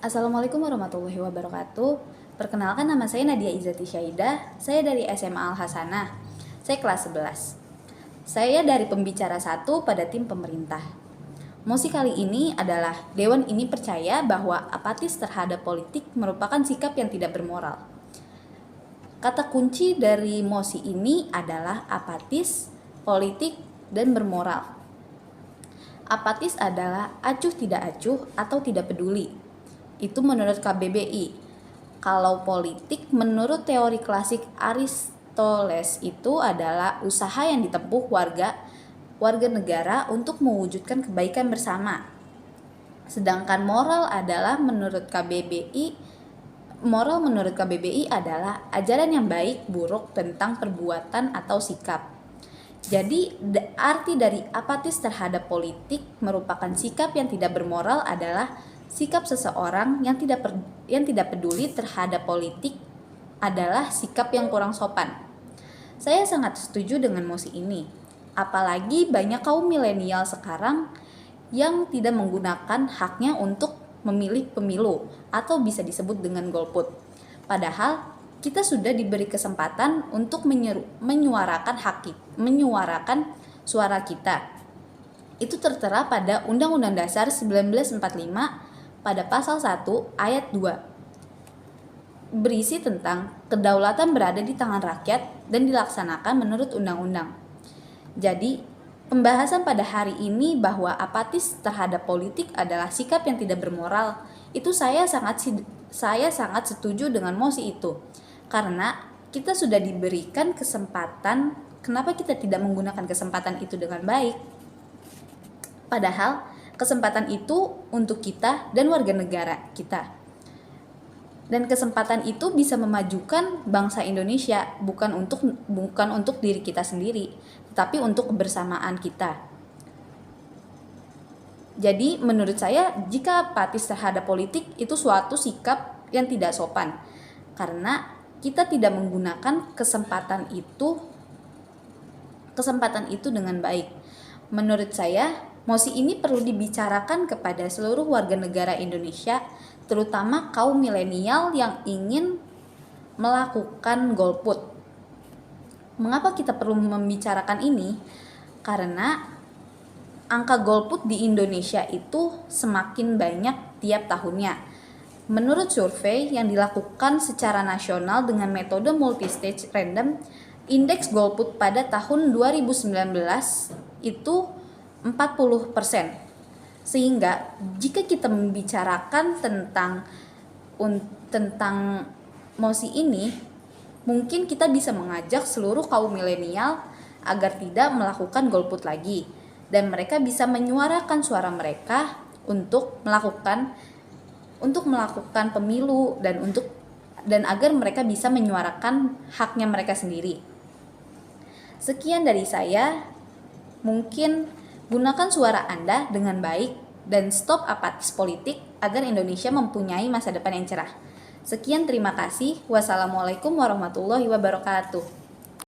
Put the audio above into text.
Assalamualaikum warahmatullahi wabarakatuh. Perkenalkan, nama saya Nadia Izati Syaidah. Saya dari SMA Al Hasanah. Saya kelas 11. Saya dari pembicara 1 pada tim pemerintah. Mosi kali ini adalah Dewan ini percaya bahwa apatis terhadap politik merupakan sikap yang tidak bermoral. Kata kunci dari mosi ini adalah apatis, politik, dan bermoral. Apatis adalah acuh tidak acuh atau tidak peduli. Itu menurut KBBI. Kalau politik menurut teori klasik Aristoteles itu adalah usaha yang ditempuh warga negara untuk mewujudkan kebaikan bersama. Sedangkan moral menurut KBBI adalah ajaran yang baik buruk tentang perbuatan atau sikap. Jadi arti dari apatis terhadap politik merupakan sikap yang tidak bermoral adalah sikap seseorang yang tidak peduli terhadap politik adalah sikap yang kurang sopan. Saya sangat setuju dengan mosi ini. Apalagi banyak kaum milenial sekarang yang tidak menggunakan haknya untuk memilih pemilu atau bisa disebut dengan golput. Padahal kita sudah diberi kesempatan untuk menyuarakan suara kita. Itu tertera pada Undang-Undang Dasar 1945 pada pasal 1 ayat 2. Berisi tentang kedaulatan berada di tangan rakyat dan dilaksanakan menurut undang-undang. Jadi, pembahasan pada hari ini bahwa apatis terhadap politik adalah sikap yang tidak bermoral, itu saya sangat setuju dengan mosi itu. Karena kita sudah diberikan kesempatan, kenapa kita tidak menggunakan kesempatan itu dengan baik? Padahal kesempatan itu untuk kita dan warga negara kita. Dan kesempatan itu bisa memajukan bangsa Indonesia, bukan untuk diri kita sendiri, tetapi untuk kebersamaan kita. Jadi menurut saya, jika apatis terhadap politik itu suatu sikap yang tidak sopan, karena kita tidak menggunakan kesempatan itu dengan baik. Menurut saya, mosi ini perlu dibicarakan kepada seluruh warga negara Indonesia, terutama kaum milenial yang ingin melakukan golput. Mengapa kita perlu membicarakan ini? Karena angka golput di Indonesia itu semakin banyak tiap tahunnya. Menurut survei yang dilakukan secara nasional dengan metode multistage random, indeks golput pada tahun 2019 itu 40%. Sehingga jika kita membicarakan tentang mosi ini, mungkin kita bisa mengajak seluruh kaum milenial agar tidak melakukan golput lagi, dan mereka bisa menyuarakan suara mereka untuk melakukan pemilu dan agar mereka bisa menyuarakan haknya mereka sendiri. Sekian dari saya. Mungkin gunakan suara Anda dengan baik dan stop apatis politik agar Indonesia mempunyai masa depan yang cerah. Sekian, terima kasih. Wassalamualaikum warahmatullahi wabarakatuh.